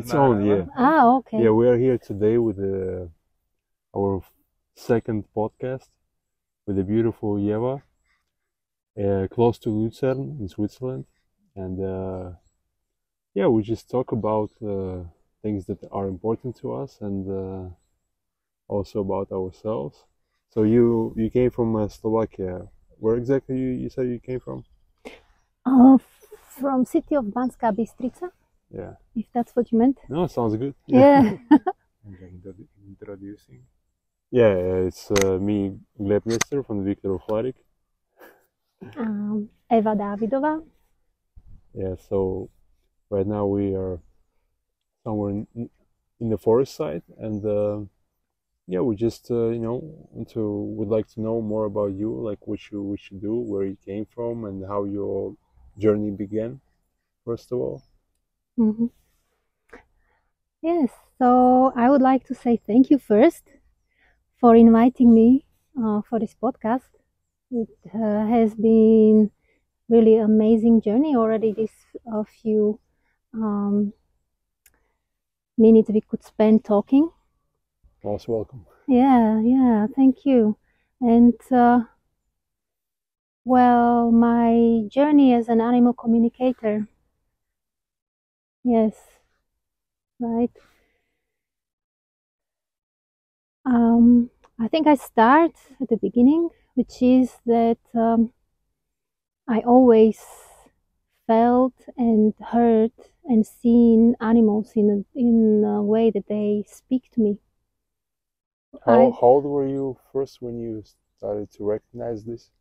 It's on, yeah. Ah, okay. Yeah, we are here today with our second podcast with the beautiful Yeva, close to Lucerne in Switzerland. And yeah, we just talk about things that are important to us and also about ourselves. So you came from Slovakia. Where exactly you said you came from? From city of Banská Bystrica, Yeah. if that's what you meant. No, sounds good. Yeah. Introducing. Yeah, it's me, Gleb Nesterov from Nesterov. Eva Davidová. Yeah, so right now we are somewhere in the forest side, and yeah, we just would like to know more about you, like what you do, where you came from, and how your journey began. First of all. Mm-hmm. Yes, so I would like to say thank you first for inviting me for this podcast. It has been really amazing journey already. This a few minutes we could spend talking. Most welcome. Yeah, thank you. And well, my journey as an animal communicator. Yes, right. I think I start at the beginning, which is that I always felt and heard and seen animals in a way that they speak to me. How old were you first when you started to recognize this?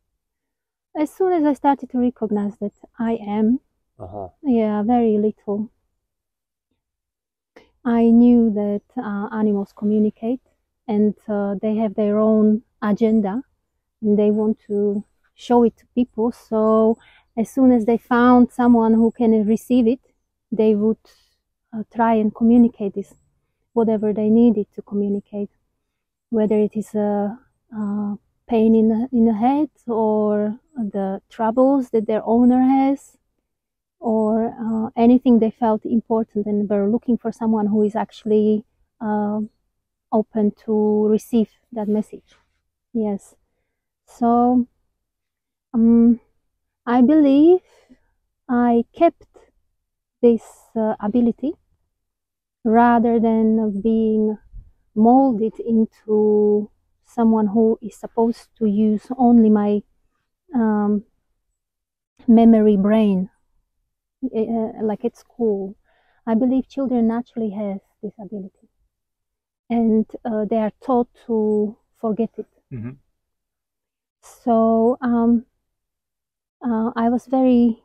As soon as I started to recognize that I am, yeah, very little, I knew that animals communicate and they have their own agenda and they want to show it to people. So as soon as they found someone who can receive it, they would try and communicate this, whatever they needed to communicate, whether it is a pain in the head or the troubles that their owner has, or anything they felt important and were looking for someone who is actually open to receive that message. Yes. So I believe I kept this ability rather than being molded into someone who is supposed to use only my memory brain, like at school. I believe children naturally have this ability, and they are taught to forget it. Mm-hmm. So I was very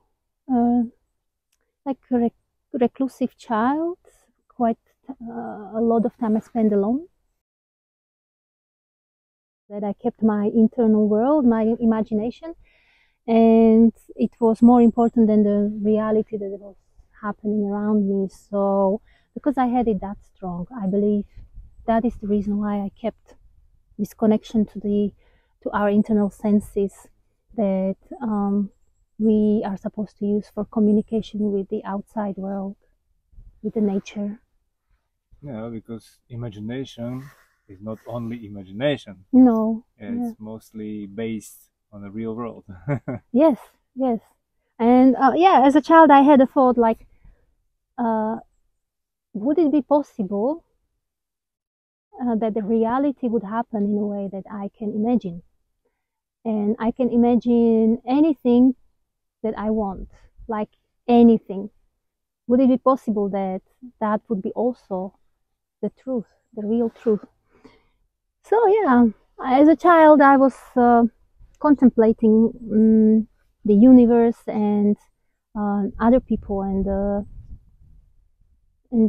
like a reclusive child. Quite a lot of time I spent alone. That I kept my internal world, my imagination, and it was more important than the reality that was happening around me. So because I had it that strong, I believe that is the reason why I kept this connection to our internal senses that we are supposed to use for communication with the outside world, with the nature. Yeah, because imagination is not only imagination. No. It's mostly based on the real world. Yes. And yeah, as a child I had a thought like, would it be possible that the reality would happen in a way that I can imagine? And I can imagine anything that I want, like anything. Would it be possible that that would be also the truth, the real truth? So yeah, as a child I was contemplating the universe and other people and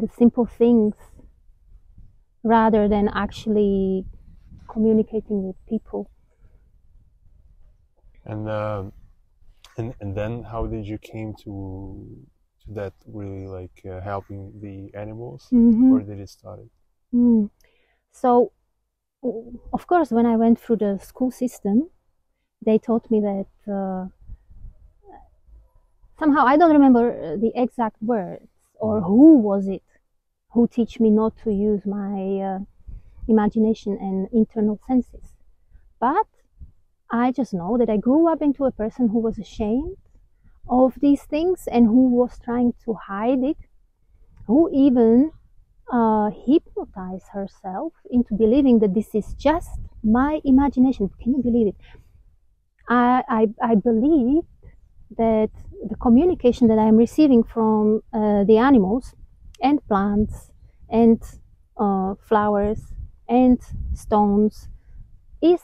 the simple things rather than actually communicating with people. And then how did you came to that really like helping the animals? Mm-hmm. Where did it start? So of course when I went through the school system, they taught me that somehow I don't remember the exact words or who was it, who teach me not to use my imagination and internal senses. But I just know that I grew up into a person who was ashamed of these things and who was trying to hide it, who even hypnotized herself into believing that this is just my imagination. Can you believe it? I believe that the communication that I'm receiving from the animals and plants and flowers and stones is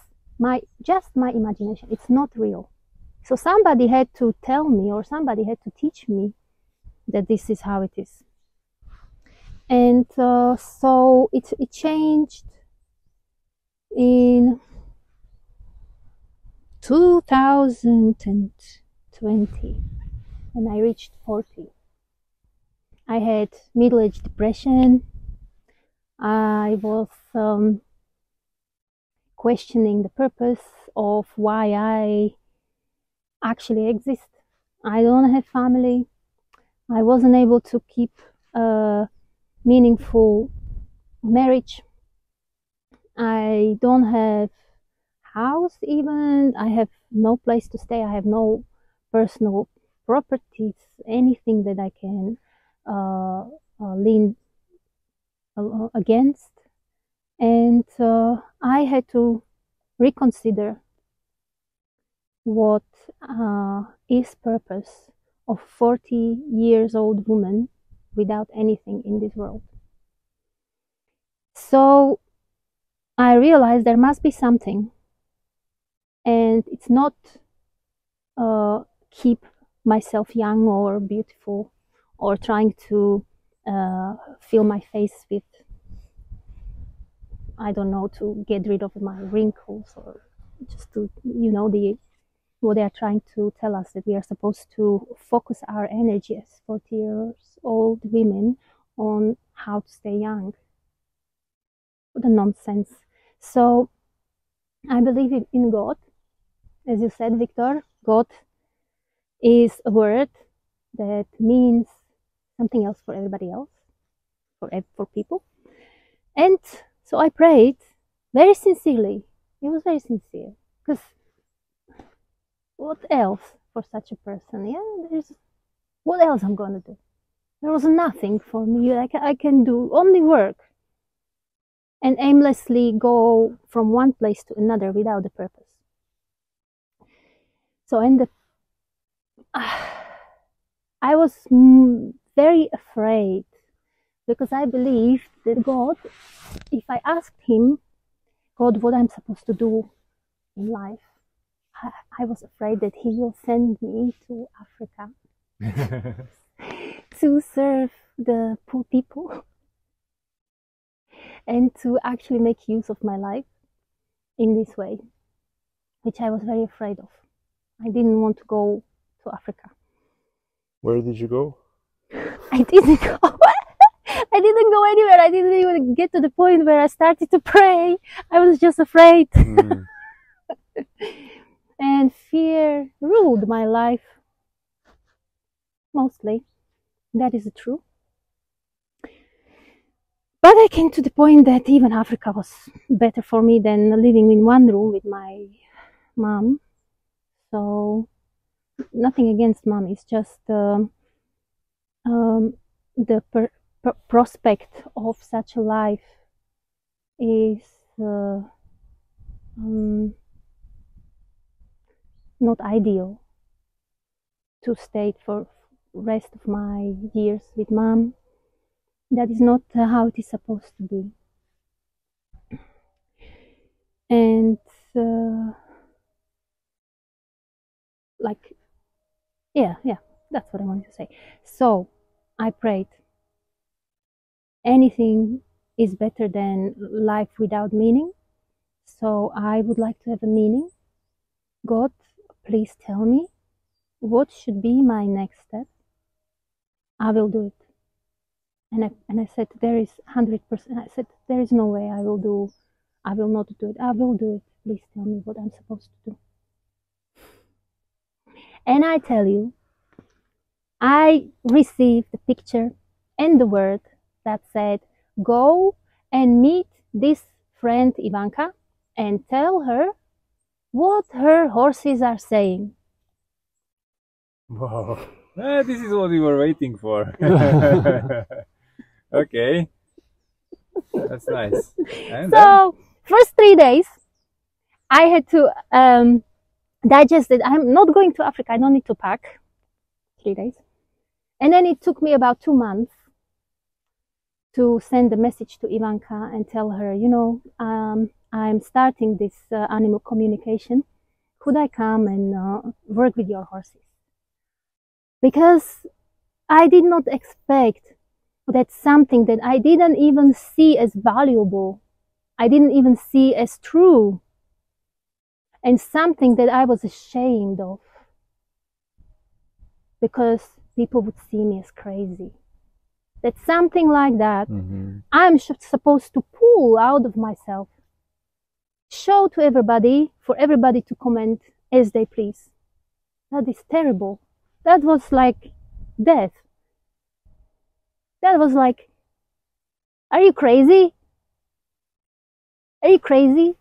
just my imagination. It's not real. So somebody had to tell me, or somebody had to teach me that this is how it is. And so it changed in 2020 when I reached 40. I had middle-age depression. I was questioning the purpose of why I actually exist. I don't have family. I wasn't able to keep a meaningful marriage. I don't have house even. I have no place to stay. I have no personal properties, anything that I can lean against. And I had to reconsider what is purpose of 40 years old woman without anything in this world. So I realized there must be something, and it's not keep myself young or beautiful or trying to fill my face with, I don't know, to get rid of my wrinkles, or just to, what they are trying to tell us, that we are supposed to focus our energy as 40 years old women on how to stay young. What a nonsense. So I believe in God. As you said, Victor, God is a word that means something else for everybody else, for people. And so I prayed very sincerely. It was very sincere, because what else for such a person? What else I'm going to do? There was nothing for me. I can do only work and aimlessly go from one place to another without a purpose. So I was very afraid, because I believed that God, if I asked him, God, what I'm supposed to do in life, I was afraid that he will send me to Africa to serve the poor people and to actually make use of my life in this way, which I was very afraid of. I didn't want to go to Africa. Where did you go? I didn't go. I didn't go anywhere. I didn't even get to the point where I started to pray. I was just afraid. And fear ruled my life, mostly. That is true. But I came to the point that even Africa was better for me than living in one room with my mom. So nothing against mom. It's just the prospect of such a life is not ideal. To stay for rest of my years with mom, that is not how it is supposed to be. And that's what I wanted to say. So I prayed, anything is better than life without meaning, so I would like to have a meaning. God, please tell me what should be my next step. I will do it. And I said, there is 100%. I said, there is no way I will not do it. I will do it. Please tell me what I'm supposed to do. And I tell you, I received the picture and the word that said, go and meet this friend Ivanka and tell her what her horses are saying. Wow. This is what we were waiting for. Okay. That's nice. And So, first 3 days, I had to digest it. I'm not going to Africa. I don't need to pack. 3 days. And then it took me about 2 months to send a message to Ivanka and tell her, you know, I'm starting this animal communication. Could I come and work with your horses? Because I did not expect that something that I didn't even see as valuable, I didn't even see as true, and something that I was ashamed of, because people would see me as crazy. That something like that, I'm supposed to pull out of myself, show to everybody, for everybody to comment as they please. That is terrible. That was like death. That was like, are you crazy? Are you crazy?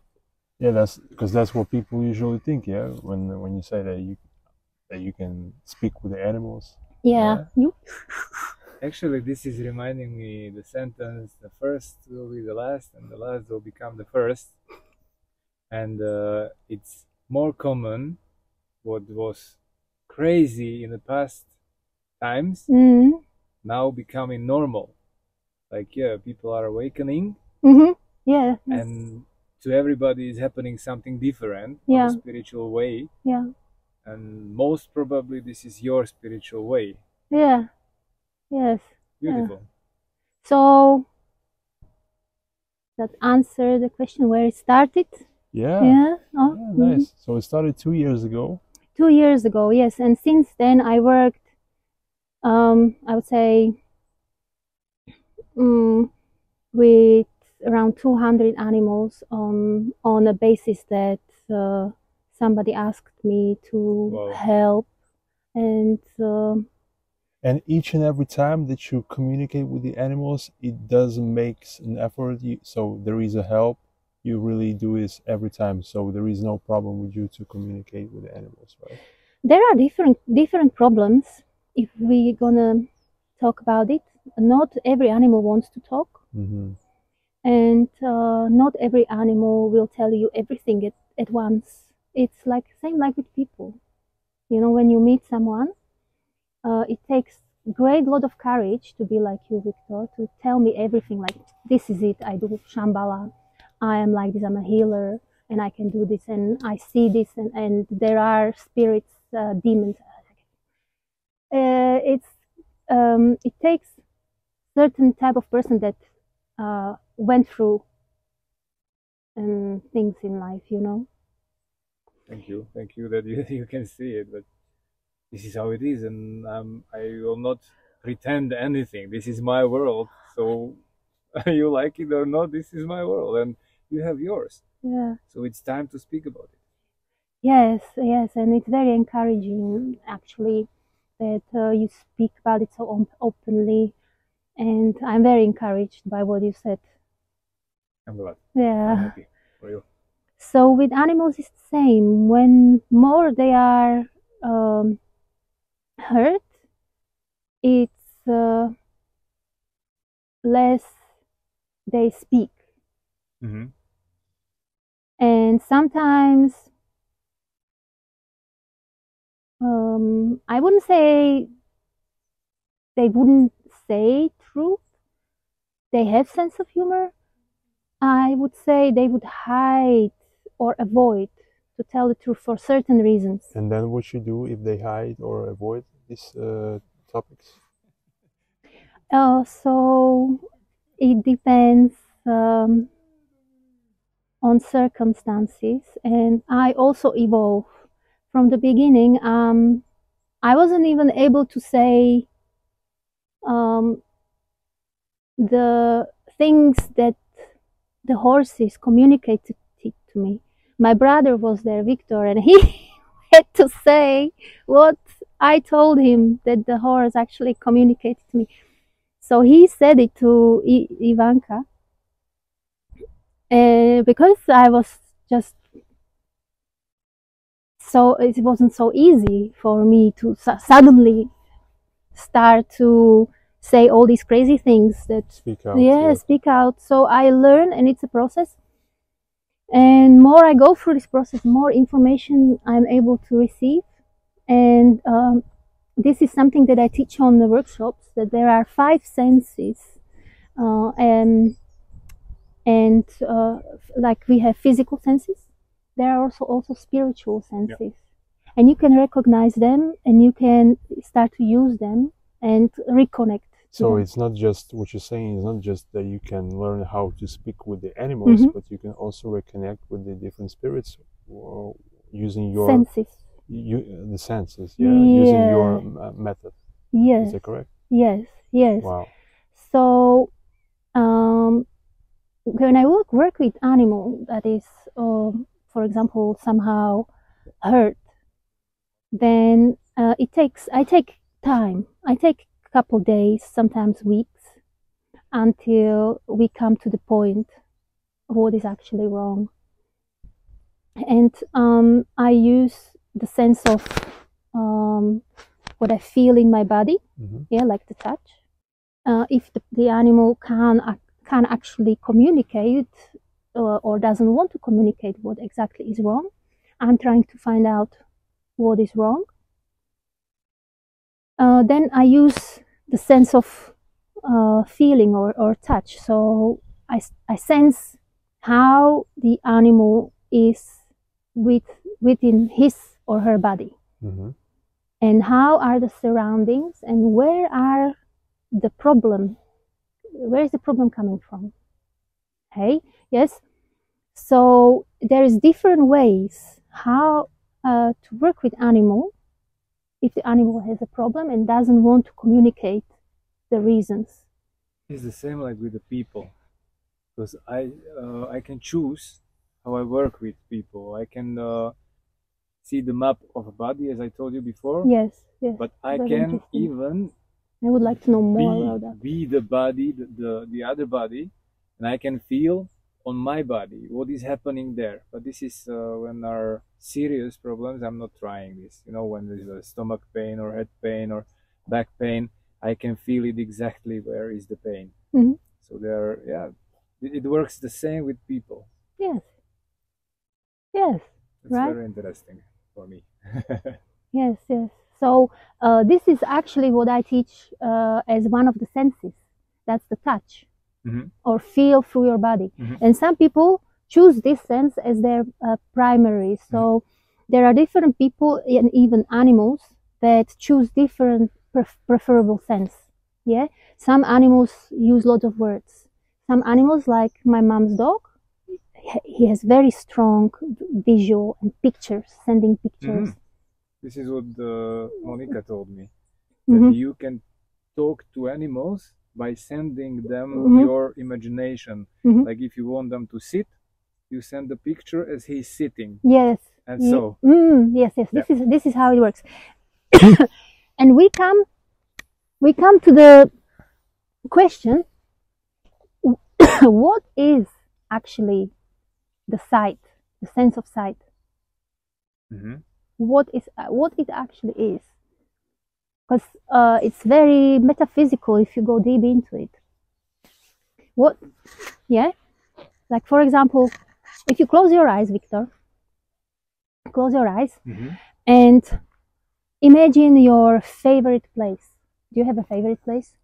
Yeah, that's because that's what people usually think. Yeah, when you say that you can speak with the animals. Yeah. You? actually, this is reminding me the sentence: the first will be the last, and the last will become the first. And it's more common. What was crazy in the past times now becoming normal. Like, yeah, people are awakening, Yeah. and to everybody is happening something different in a spiritual way. Yeah. And most probably this is your spiritual way. Yeah. Yes. Beautiful. Yeah. So that answered the question where it started. Yeah. Yeah. Oh, yeah nice. So it started 2 years ago. 2 years ago, yes. And since then I worked, I would say, with around 200 animals on a basis that somebody asked me to help. And each and every time that you communicate with the animals, it doesn't make an effort. So there is a help. You really do this every time. So there is no problem with you to communicate with the animals, right? There are different problems if we're gonna talk about it. Not every animal wants to talk. And not every animal will tell you everything at once. It's like same like with people. You know, when you meet someone, it takes great lot of courage to be like you, Victor, to tell me everything. Like, this is it. I do Shambhala. I am like this. I'm a healer, and I can do this, and I see this, and there are spirits, demons. It takes certain type of person that went through things in life, you know. Thank you that you can see it, but this is how it is, and I will not pretend anything. This is my world, so you like it or not, this is my world, and you have yours. Yeah. So it's time to speak about it. Yes, and it's very encouraging, actually, that you speak about it so openly, and I'm very encouraged by what you said. I'm glad. Yeah. I'm happy for you. So with animals, it's the same. When more they are hurt, it's less they speak. And sometimes I wouldn't say they wouldn't say truth. They have sense of humor. I would say they would hide or avoid to tell the truth for certain reasons. And then what you do if they hide or avoid these topics? So it depends on circumstances, and I also evolve. From the beginning, I wasn't even able to say the things that the horses communicated to me. My brother was there, Victor, and he had to say what I told him that the horse actually communicated to me. So he said it to Ivanka, because I was just so it wasn't so easy for me to suddenly start to say all these crazy things that Speak out. yeah, speak out. So I learn, and it's a process. And more I go through this process, more information I'm able to receive. And this is something that I teach on the workshops, that there are 5 senses, and like we have physical senses, there are also spiritual senses. Yeah. And you can recognize them, and you can start to use them and reconnect. So it's not just what you're saying is not just that you can learn how to speak with the animals, but you can also reconnect with the different spirits using your senses. The senses, using your method. Yes. Is that correct? Yes. Yes. Wow. So when I work with animal that is, for example, somehow hurt, then I take time. I take a couple days, sometimes weeks, until we come to the point of what is actually wrong. And I use the sense of what I feel in my body, like the touch. If the animal can actually communicate or doesn't want to communicate what exactly is wrong, I'm trying to find out what is wrong. Then I use the sense of feeling or touch. So I sense how the animal is within his or her body, and how are the surroundings, and where is the problem coming from. Hey, yes. So there is different ways how to work with animal if the animal has a problem and doesn't want to communicate the reasons. It's the same like with the people, because I can choose how I work with people. I can see the map of a body, as I told you before. Yes, yes. But I can even I would like to know more about that. Be the body, the other body, and I can feel on my body what is happening there. But this is when our serious problems. I'm not trying this. You know, when there's a stomach pain or head pain or back pain, I can feel it exactly where is the pain. So it works the same with people. Yes. Yes. It's very interesting for me. Yes, yes. So this is actually what I teach as one of the senses. That's the touch, or feel through your body. And some people choose this sense as their primary. So there are different people and even animals that choose different preferable sense. Yeah. Some animals use a lot of words. Some animals, like my mom's dog, he has very strong visual and pictures, sending pictures. This is what Monica told me, that you can talk to animals by sending them your imagination. Like if you want them to sit, you send the picture as he's sitting. Yes. And so. Yes, yes. Yeah. This is how it works. And we come to the question: what is actually the sight, the sense of sight? What it actually is, because it's very metaphysical if you go deep into it. Like for example, if you close your eyes, Victor, close your eyes and imagine your favorite place. Do you have a favorite place?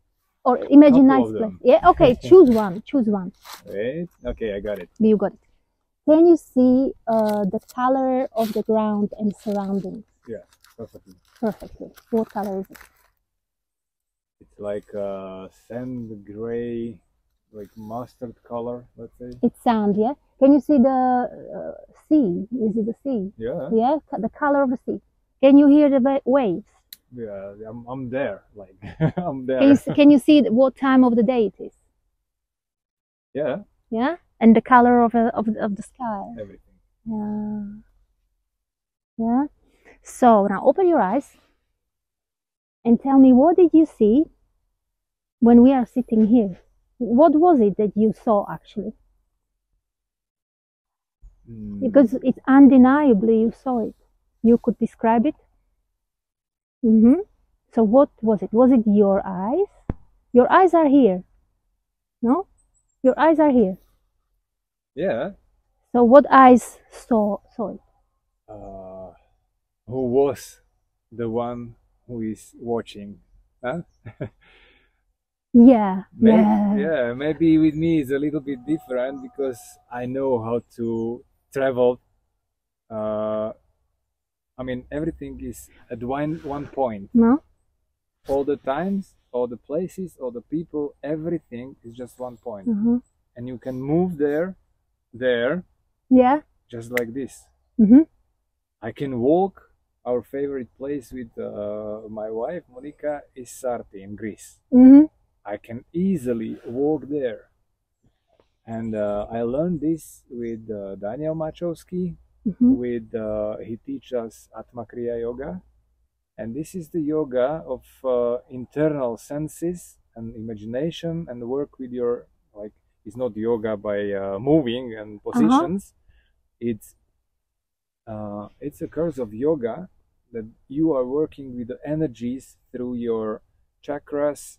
Or imagine nice place. Yeah, okay, choose one. Wait, okay, I got it. You got it. Can you see the color of the ground and surroundings? Yeah, perfectly. Perfectly. What color is it? It's like sand gray, like mustard color, let's say. It's sand, yeah? Can you see the sea? Is it the sea? Yeah. Yeah, the color of the sea. Can you hear the waves? Yeah, I'm there, like, I'm there. Can you see what time of the day it is? Yeah. Yeah? And the color of the sky. Everything. Yeah. Yeah. So now open your eyes and tell me, what did you see when we are sitting here, what was it that you saw actually? Because it's undeniably you saw it. You could describe it. So what was it? Was it your eyes? Your eyes are here. No? Your eyes are here. Yeah. So what eyes saw it? Who was the one who is watching? Huh? Yeah. Maybe with me it's a little bit different because I know how to travel. I mean, everything is at one point. No? All the times, all the places, all the people, everything is just one point. And you can move there, Yeah. just like this. Mm-hmm. I can walk. Our favorite place with my wife, Monica, is Sarti in Greece. Mm-hmm. I can easily walk there. And I learned this with Daniel Machowski. With he teaches us Atma Kriya Yoga. And this is the yoga of internal senses and imagination and work with your, like, it's not yoga by moving and positions. It's a course of yoga that you are working with the energies through your chakras,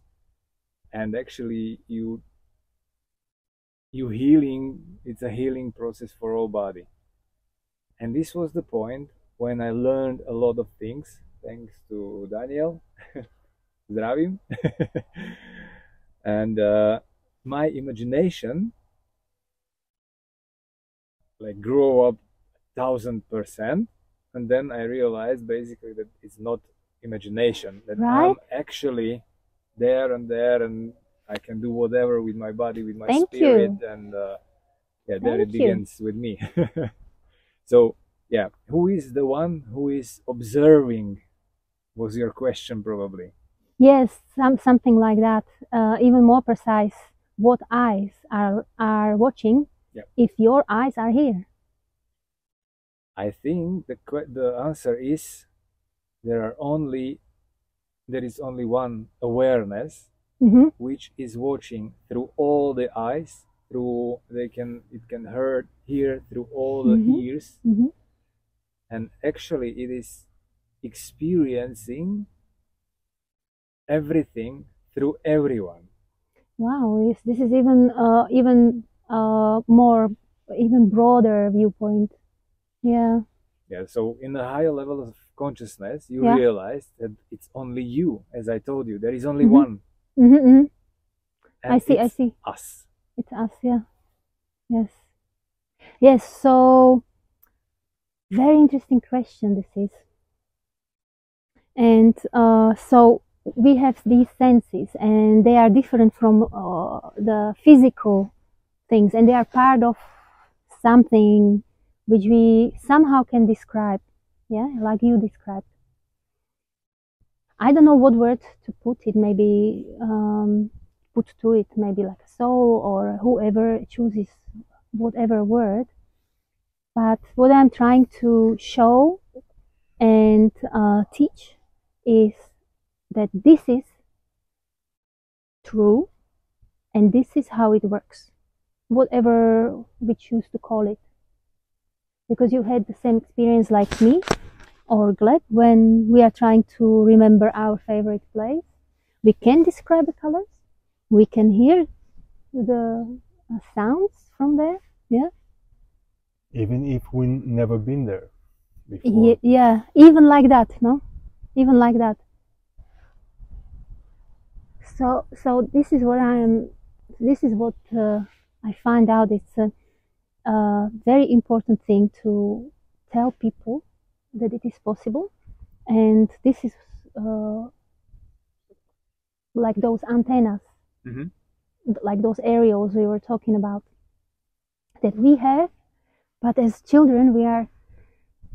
and actually you healing. It's a healing process for all body. And this was the point when I learned a lot of things thanks to Daniel. Zdravim. And my imagination like grew up 1000%, and then I realized basically that it's not imagination, that I'm actually there, and I can do whatever with my body, with my spirit. And there it begins with me. So yeah, who is the one who is observing was your question probably. Yes, something like that. Even more precise, what eyes are watching if your eyes are here? I think the answer is there is only one awareness which is watching through all the eyes, it can hear through all the ears, and actually it is experiencing everything through everyone. Wow, this is even more, even broader viewpoint. Yeah. So in a higher level of consciousness, you realize that it's only you. As I told you, there is only one. And I see. Us. It's us. Yeah. Yes. So very interesting question this is. And so we have these senses, and they are different from the physical things, and they are part of something which we somehow can describe, like you described. I don't know what word to put it, maybe put to it, maybe like soul, or whoever chooses whatever word. But what I'm trying to show and teach is that this is true, and this is how it works, whatever we choose to call it. Because you had the same experience like me or Gleb when we are trying to remember our favorite place. We can describe the colors, we can hear the sounds from there, even if we never been there before. Yeah, even like that, no? Even like that. So this is what I find out. It's a very important thing to tell people that it is possible, and this is like those antennas, like those aerials we were talking about, that we have, but as children we are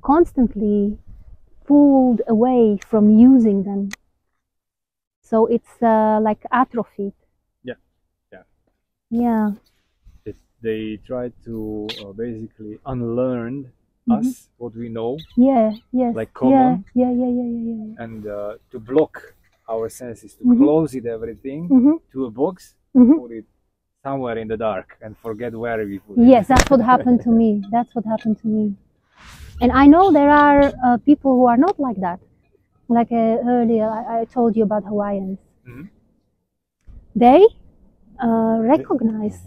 constantly pulled away from using them. So it's like atrophied. Yeah. They try to basically unlearn us, what we know. Yes. Like common. Yeah. And to block our senses to Mhm. close it everything Mhm. to a box, Mhm. put it somewhere in the dark, and forget where we put it. Yes, that's what happened to me. That's what happened to me. And I know there are people who are not like that. Like earlier, I told you about Hawaiians. Mhm. They recognize.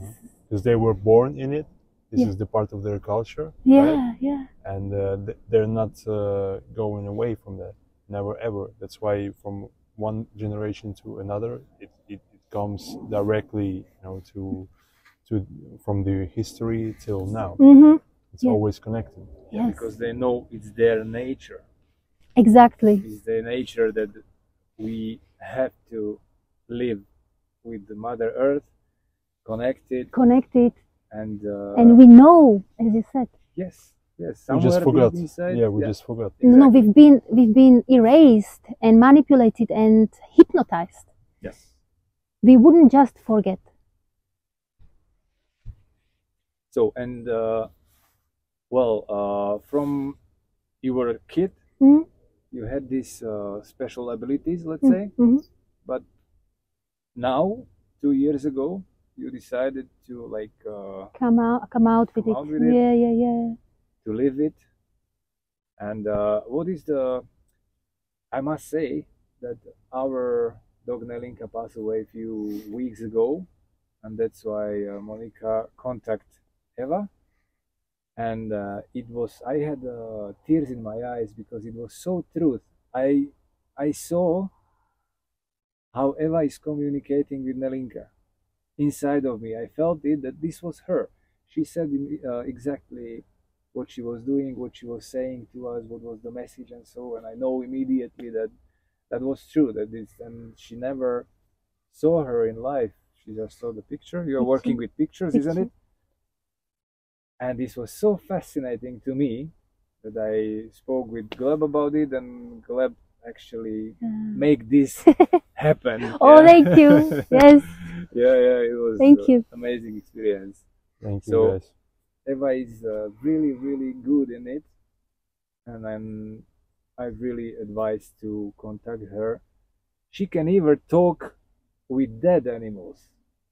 Because they were born in it. This Yeah. is the part of their culture, Yeah, right? yeah. And they're not going away from that, never ever. That's why from one generation to another, it comes directly, to from the history till now. Mm-hmm. It's Yeah. always connected. Yeah, Yes. because they know it's their nature. Exactly. It's their nature that we have to live with the Mother Earth, connected, Connected, and and we know, as you said. yes, yes, We just somewhere forgot. deep inside. Yeah, we just forgot. No, Exactly. we've been erased and manipulated and hypnotized. Yes. We wouldn't just forget. So, and from you were a kid, Mm-hmm. you had these special abilities, let's Mm-hmm. say, but now, 2 years ago, you decided to Come out with Come it. out with it. Yeah, yeah, yeah. to live it. And what is I must say that our dog Nelinka passed away a few weeks ago, and that's why Monica contacted Eva. And I had tears in my eyes because it was so truth. I saw how Eva is communicating with Nelinka inside of me. I felt it that this was her. She said exactly what she was doing, what she was saying to us, what was the message, and so. And I know immediately that that was true. And she never saw her in life. She just saw the picture. You're working with pictures, isn't it? And this was so fascinating to me that I spoke with Gleb about it, and Gleb actually make this happen. Oh, thank you. Yes. Yeah, it was Thank you. amazing experience. Thank you, So guys. Eva is really, really good in it, and I really advise to contact her. She can even talk with dead animals.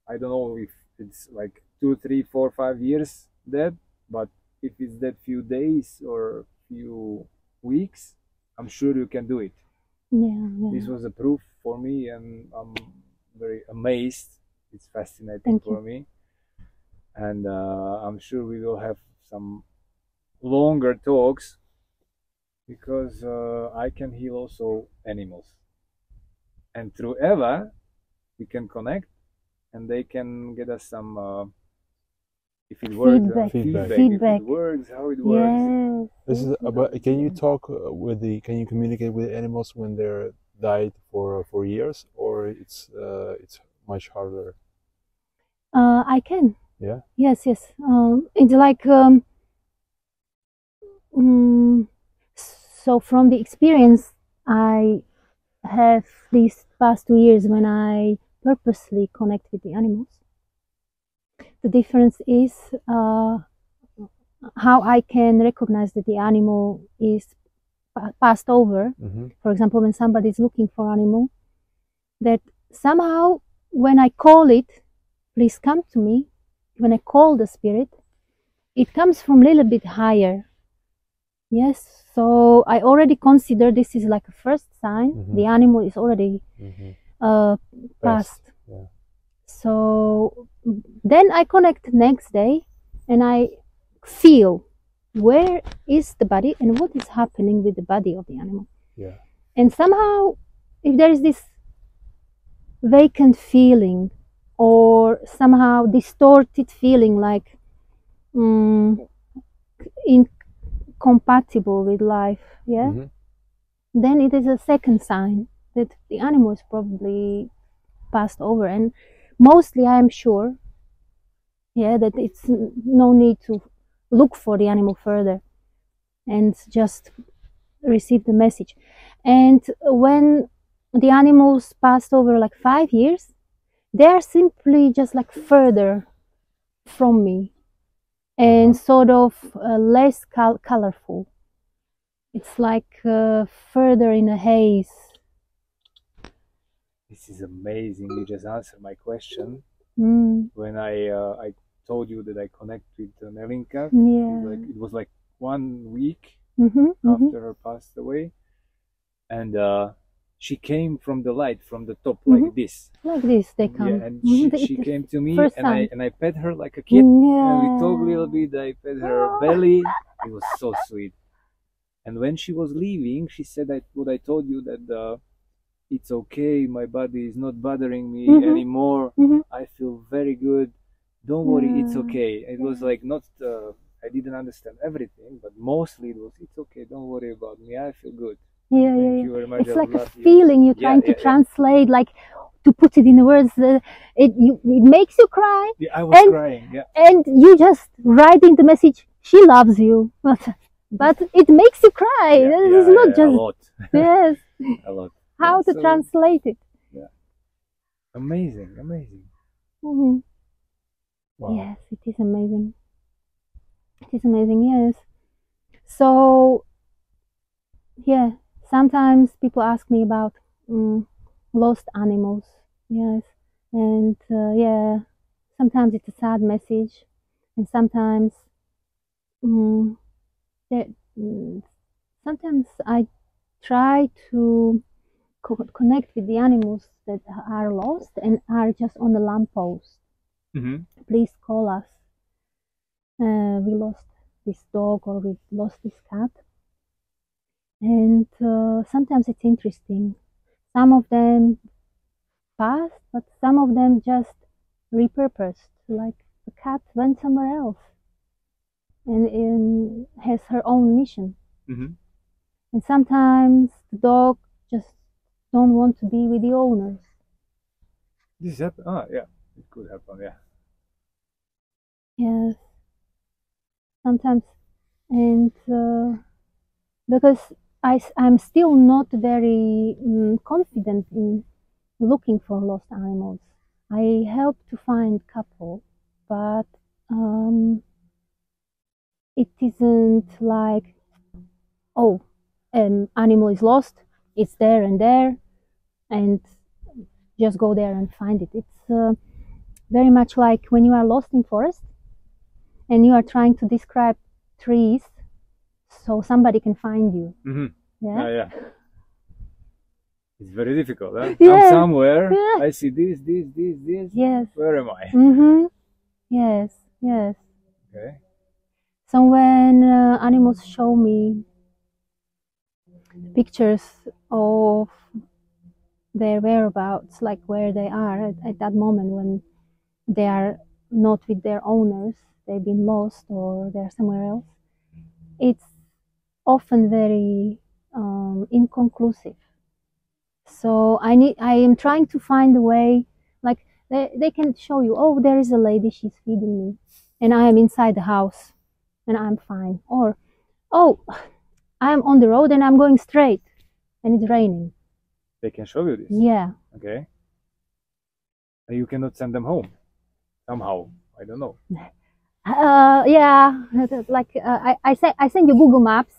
I don't know if it's like 2, 3, 4, 5 years dead, but if it's dead few days or few weeks, I'm sure you can do it. Yeah, yeah. This was a proof for me, and I'm very amazed. It's fascinating Thank for you. me, and I'm sure we will have some longer talks because I can heal also animals, and through Eva we can connect, and they can get us some if it works, Feedback. if it works, how it works. Yes. This is about. Can you talk with the? Can you communicate with animals when they're died for years, or it's much harder? I can. Yeah. Yes, yes. It's like so from the experience I have these past 2 years when I purposely connect with the animals. The difference is how I can recognize that the animal is passed over. Mm-hmm. For example, when somebody is looking for animal, that somehow when I call it, please come to me, when I call the spirit, it comes from a little bit higher. Yes, so I already consider this is like a first sign. Mm-hmm. The animal is already passed. Yeah. So then I connect next day and I feel where is the body and what is happening with the body of the animal. Yeah. And somehow if there is this vacant feeling or somehow distorted feeling like incompatible with life, yeah, then it is a second sign that the animal is probably passed over. And mostly I am sure, yeah, that it's no need to look for the animal further and just receive the message. And when the animals passed over like 5 years, they are simply just like further from me and sort of less colorful. It's like further in a haze. This is amazing. You just answered my question. Mm. When I told you that I connect with Nelinka, Yeah. it was like 1 week Mm-hmm, after her passed away, and she came from the light, from the top, mm-hmm. like this. Like this, they come. Yeah, and Mm-hmm. she came to me, First and time. I pet her like a kid, and we Yeah. talked a little bit. I pet her belly. It was so sweet. And when she was leaving, she said what I told you, that it's okay. My body is not bothering me Mm-hmm. anymore. Mm-hmm. I feel very good. Don't worry, it's Yeah. okay. It was like not. I didn't understand everything, but mostly it was. It's okay. Don't worry about me. I feel good. Yeah, Thank yeah, you very much. It's I like a love you. feeling you're Yeah, trying to yeah, yeah. translate, like to put it in words. It makes you cry, Yeah, I was And- crying. Yeah. and you just write in the message, she loves you, but it makes you cry. It's not A just lot. yes. A lot. How Yeah, to so- translate it? Amazing, amazing. Mhm. Wow. Yes, it is amazing. It is amazing. Yes. So yeah, sometimes people ask me about lost animals. Yes, and yeah, sometimes it's a sad message, and sometimes mm, there- mm, sometimes I try to connect with the animals that are lost and are just on the lamppost. Mm-hmm. Please call us. We lost this dog or we lost this cat. And sometimes it's interesting. Some of them passed, but some of them just repurposed. Like the cat went somewhere else and has her own mission. Mm-hmm. And sometimes the dog just don't want to be with the owners. This happened. Ah, yeah, it could happen. Yeah. Yes. Sometimes, and because I'm still not very confident in looking for lost animals. I help to find couple, but it isn't like, oh, animal is lost, it's there, and just go there and find it. It's very much like when you are lost in forest and you are trying to describe trees so somebody can find you. Mm-hmm. Yeah. Yeah. It's very difficult. Huh? Yeah. I'm somewhere. Yeah. I see this. Yes. Where am I? Mm-hmm. Yes. Yes. Okay. So when animals show me pictures of their whereabouts, like where they are at that moment when they are not with their owners, they've been lost or they're somewhere else, it's often very inconclusive. So I am trying to find a way, like they can show you, oh, there is a lady, she's feeding me, and I am inside the house and I'm fine. Or, oh, I'm on the road and I'm going straight and it's raining. They can show you this. Yeah. Okay. And you cannot send them home. Somehow. I don't know. Yeah. Like I send you Google Maps.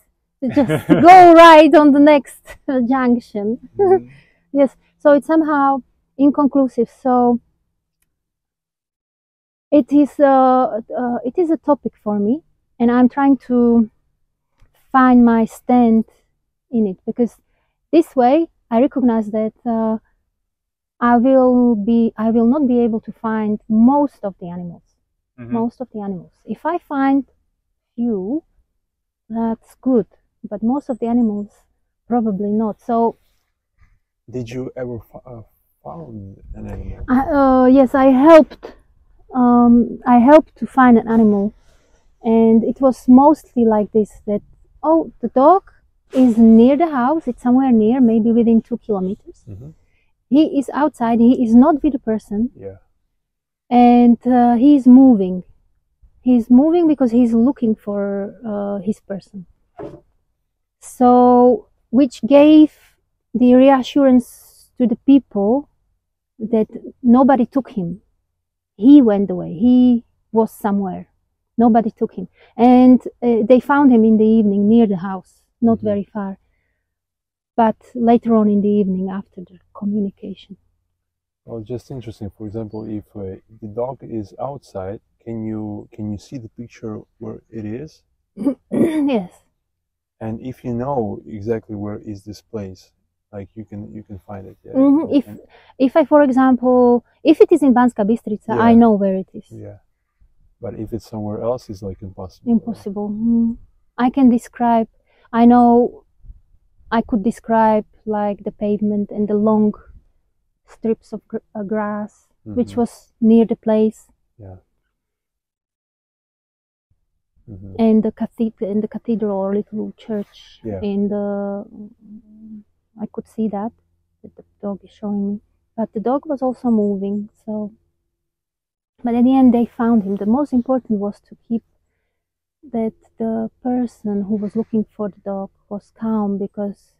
Just go right on the next junction. Mm-hmm. Yes. So it's somehow inconclusive. So it is a topic for me, and I'm trying to find my stand in it, because this way I recognize that I will not be able to find most of the animals. Mm-hmm. Most of the animals. If I find few, that's good, but most of the animals probably not. So Did you ever found an animal? yes, I helped. I helped to find an animal, and it was mostly like this: that oh, the dog is near the house. It's somewhere near, maybe within 2 kilometers. Mm-hmm. He is outside. He is not with the person, Yeah. and he's moving. He's moving because he's looking for his person. So, which gave the reassurance to the people that nobody took him. He went away. He was somewhere. Nobody took him. And they found him in the evening near the house, not Mm-hmm. very far. But later on in the evening, after the communication. Well, just interesting. For example, if the dog is outside, can you see the picture where it is? Yes. And if you know exactly where is this place, like you can find it. Yeah. If I, for example, if it is in Banska Bystrica, I Yeah. know where it is. Yeah. But if it's somewhere else, it's like impossible. Impossible. I can describe. I know. I could describe like the pavement and the long strips of grass, which was near the place. Yeah. And the cathedral or little church. Yeah. In the, I could see that the dog is showing me, but the dog was also moving. So, but at the end they found him. The most important was to keep that the person who was looking for the dog was calm because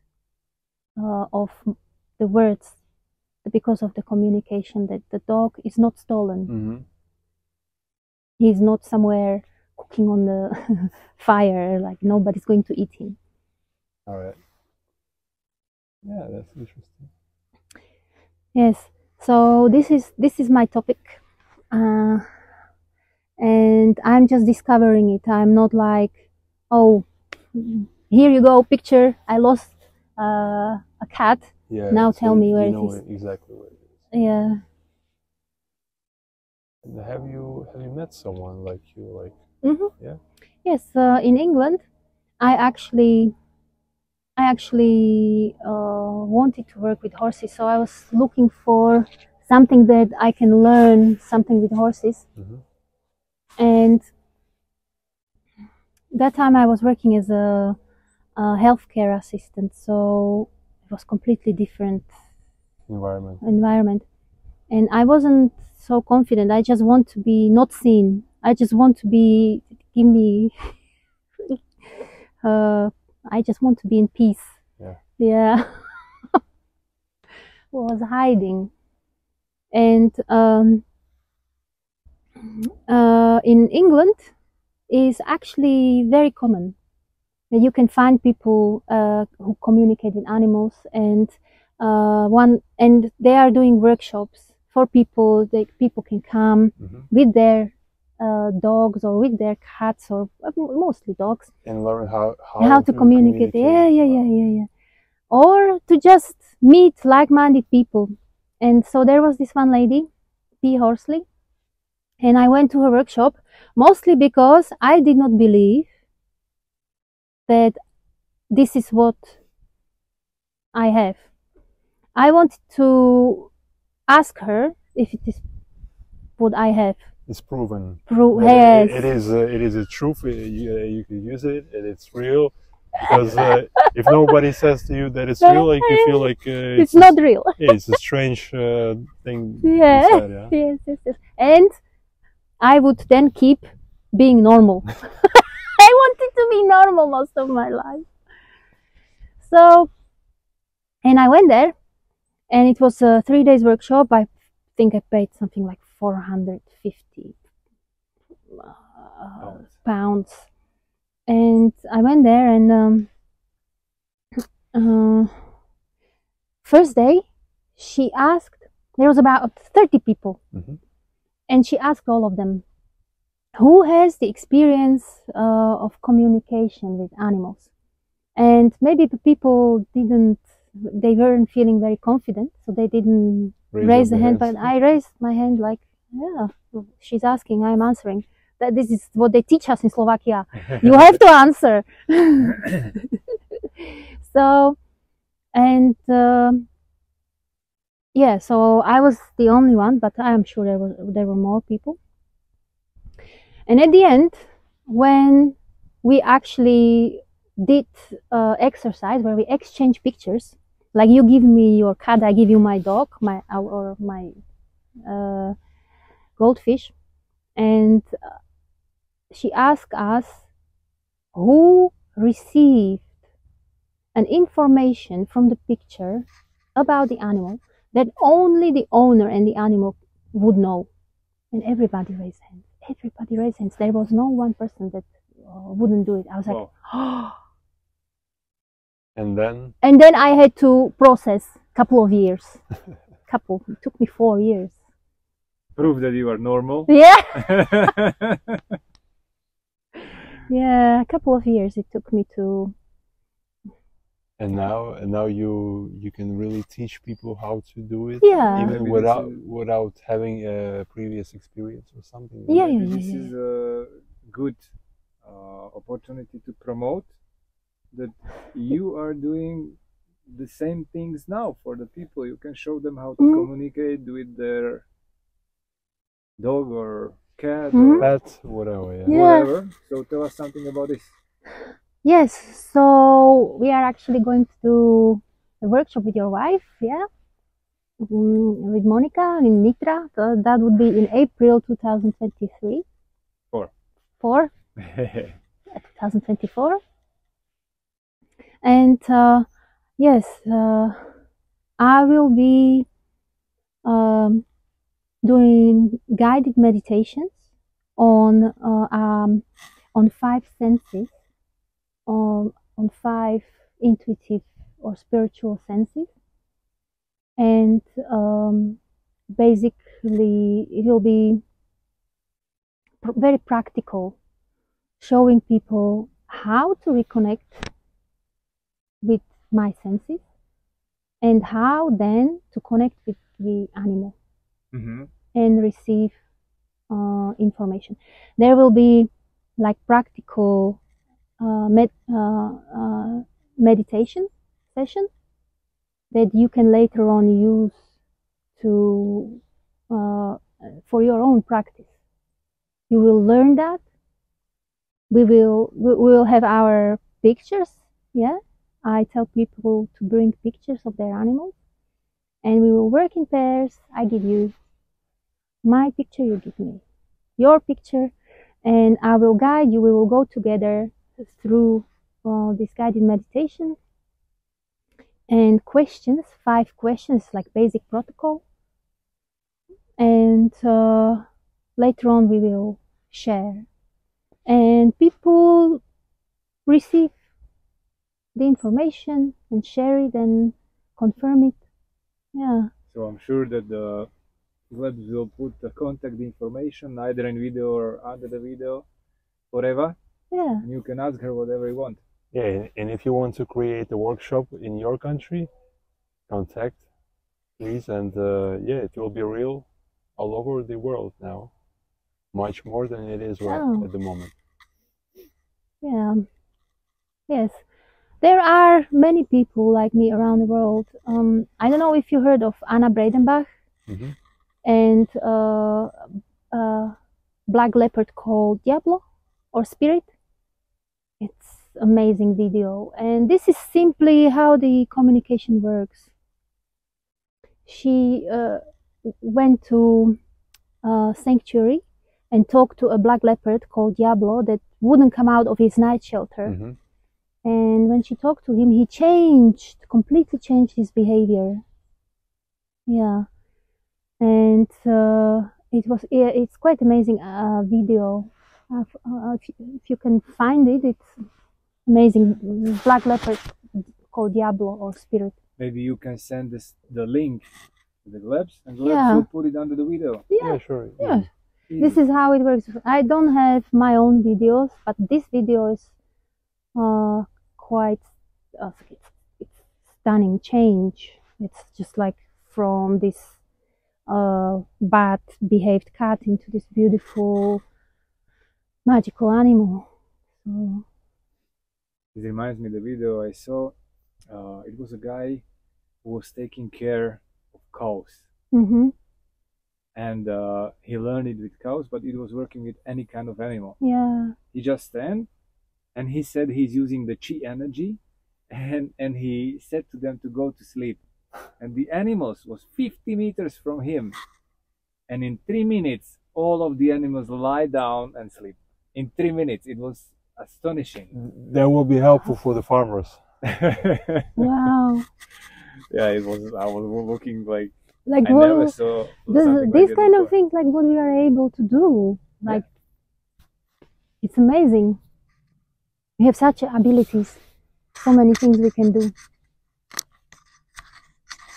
of the words, because of the communication, that the dog is not stolen. He's not somewhere cooking on the fire, like nobody's going to eat him. All right. Yeah, that's interesting. Yes. So this is my topic, and I'm just discovering it. I'm not like, oh, here you go, picture. I lost a cat. Yeah. Now so tell me where you it know is. exactly where it is. Yeah. And have you met someone like you, like? Yeah. Yes. In England, I actually wanted to work with horses, so I was looking for something that I can learn something with horses. And that time I was working as a healthcare assistant, so it was completely different environment. And I wasn't so confident. I just want to be not seen. I just want to be, give me, I just want to be in peace. Yeah. Was hiding. And in England is actually very common. You can find people who communicate with animals, and they are doing workshops for people. People can come with their dogs or with their cats, or mostly dogs, and learn how to communicate. Yeah. Or to just meet like-minded people. And so there was this one lady, P. Horsley, and I went to her workshop mostly because I did not believe that this is what I have. I wanted to ask her if it is what I have. It's proven. Yes. It is a truth. You can use it, and it's real. Because if nobody says to you that it's real, like you feel like it's not real. It's a strange thing. Yeah. Inside, yeah. Yes. And I would then keep being normal. I wanted to be normal most of my life. So, and I went there, and it was a 3 days workshop. I think I paid something like 450 pounds. And I went there, and first day, she asked, there was about 30 people, and she asked all of them, who has the experience of communication with animals? And maybe the people they weren't feeling very confident, so they didn't raise the hand, but I raised my hand like, yeah, she's asking, I'm answering. That this is what they teach us in Slovakia. You have to answer. So, and yeah, so I was the only one, but I'm sure there were more people. And at the end, when we actually did exercise where we exchange pictures, like you give me your cat, I give you my dog, my goldfish, and she asked us who received an information from the picture about the animal that only the owner and the animal would know. And everybody raised hands. Everybody raised hands. There was no one person that wouldn't do it. I was like, oh. And then I had to process a couple of years. couple. It took me 4 years. Prove that you are normal. Yeah. Yeah, a couple of years it took me to. And now you can really teach people how to do it, Yeah. even Maybe without having a previous experience or something. Yeah, maybe yeah, this yeah, is a good opportunity to promote that you are doing the same things now for the people. You can show them how to communicate with their dog or cat or Pet, whatever. Yeah. Yeah. whatever. So tell us something about this. Yes, so we are actually going to do a workshop with your wife, yeah, with Monica in Nitra. So that would be in April 2023. Four. 2024. And yes, I will be doing guided meditations on 5 senses. On 5 intuitive or spiritual senses, and basically it will be very practical, showing people how to reconnect with my senses and how then to connect with the animal and receive information. There will be like practical meditation session that you can later on use to for your own practice. You will learn that. We will have our pictures. Yeah, I tell people to bring pictures of their animals, and we will work in pairs. I give you my picture, you give me your picture, and I will guide you. We will go together through this guided meditation and questions, 5 questions, like basic protocol. And later on we will share, and people receive the information and share it and confirm it. Yeah. So I'm sure that the Glebs will put the contact information either in video or under the video, whatever. Yeah. And you can ask her whatever you want. Yeah, and if you want to create a workshop in your country, contact, please. And yeah, it will be real all over the world now, much more than it is right at the moment. Yeah. Yes. There are many people like me around the world. I don't know if you heard of Anna Bredenbach and black leopard called Diablo or Spirit. It's amazing video, and this is simply how the communication works. She went to a sanctuary and talked to a black leopard called Diablo that wouldn't come out of his night shelter. And when she talked to him, he completely changed his behavior. Yeah, and it's quite amazing video. If you can find it, it's amazing. Black leopard called Diablo or Spirit. Maybe you can send us the link to the Glebs, and Glebs will put it under the video. Yeah, sure. Yeah. This is how it works. I don't have my own videos, but this video is quite it's stunning change. It's just like from this bad behaved cat into this beautiful magical animal. So it reminds me of the video I saw. It was a guy who was taking care of cows. And he learned it with cows, but it was working with any kind of animal. Yeah. He just stand, and he said he's using the chi energy, and he said to them to go to sleep. And the animals was 50 meters from him, and in 3 minutes all of the animals lie down and sleep. In 3 minutes. It was astonishing. That will be helpful for the farmers. Wow. Yeah, it was. I was looking like I never saw these kind of things, like what we are able to do. Like it's amazing. We have such abilities. So many things we can do.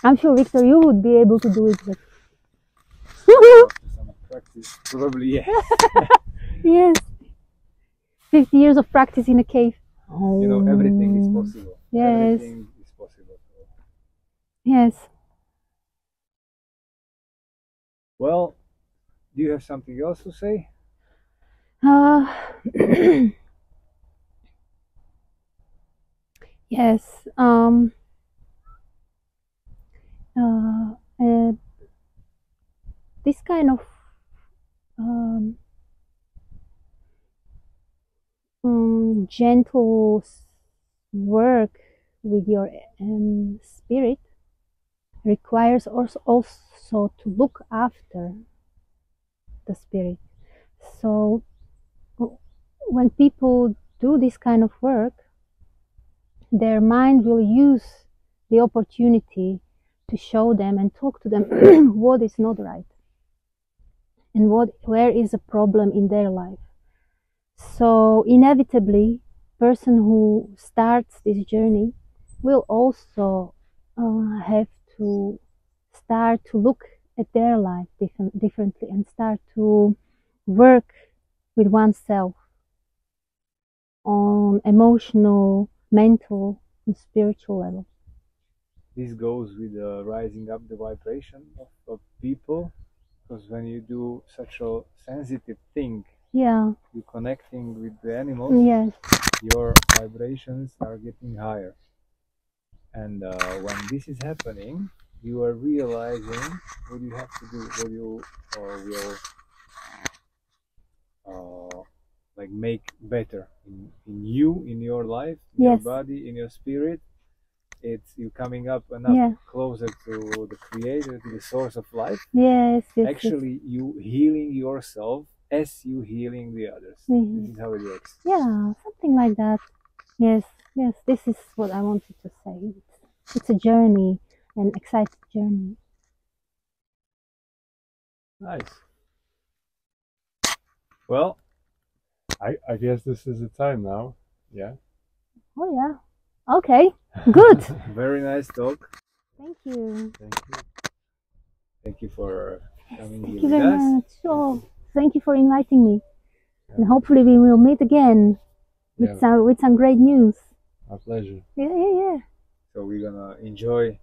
I'm sure, Victor, you would be able to do it. But After some practice, probably yes. yes, 50 years of practice in a cave. You know, everything is possible. Yes. Everything is possible. Yes. Well, do you have something else to say? Yes. This kind of gentle work with your spirit requires also to look after the spirit. So when people do this kind of work, their mind will use the opportunity to show them and talk to them what is not right and where is a problem in their life. So inevitably, person who starts this journey will also have to start to look at their life differently and start to work with oneself on emotional, mental, and spiritual level. This goes with rising up the vibration of people, because when you do such a sensitive thing, Yeah. you're connecting with the animals, Yes. your vibrations are getting higher. And when this is happening, you are realizing what you have to do, what you will like make better in you, in your life, in Yes. your body, in your spirit. It's you coming up and up Yeah. closer to the creator, to the source of life. Yes. Yes. Actually, you healing yourself as you healing the others. Mhm. This is how it works. Yeah, something like that. Yes. Yes. This is what I wanted to say. It's a journey, an exciting journey. Nice. Well, I guess this is the time now. Yeah. Oh yeah. Okay. Good. very nice talk. Thank you. Thank you. Thank you for coming Thank here you with very us. much. Oh, thank you for inviting me. Yeah. And hopefully we will meet again with Yeah. some great news. My pleasure. Yeah, yeah, yeah. So we're gonna enjoy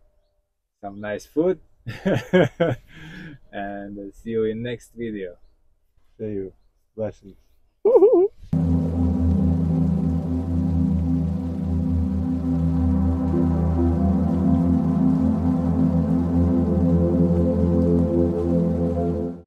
some nice food and see you in next video. See you. Blessings.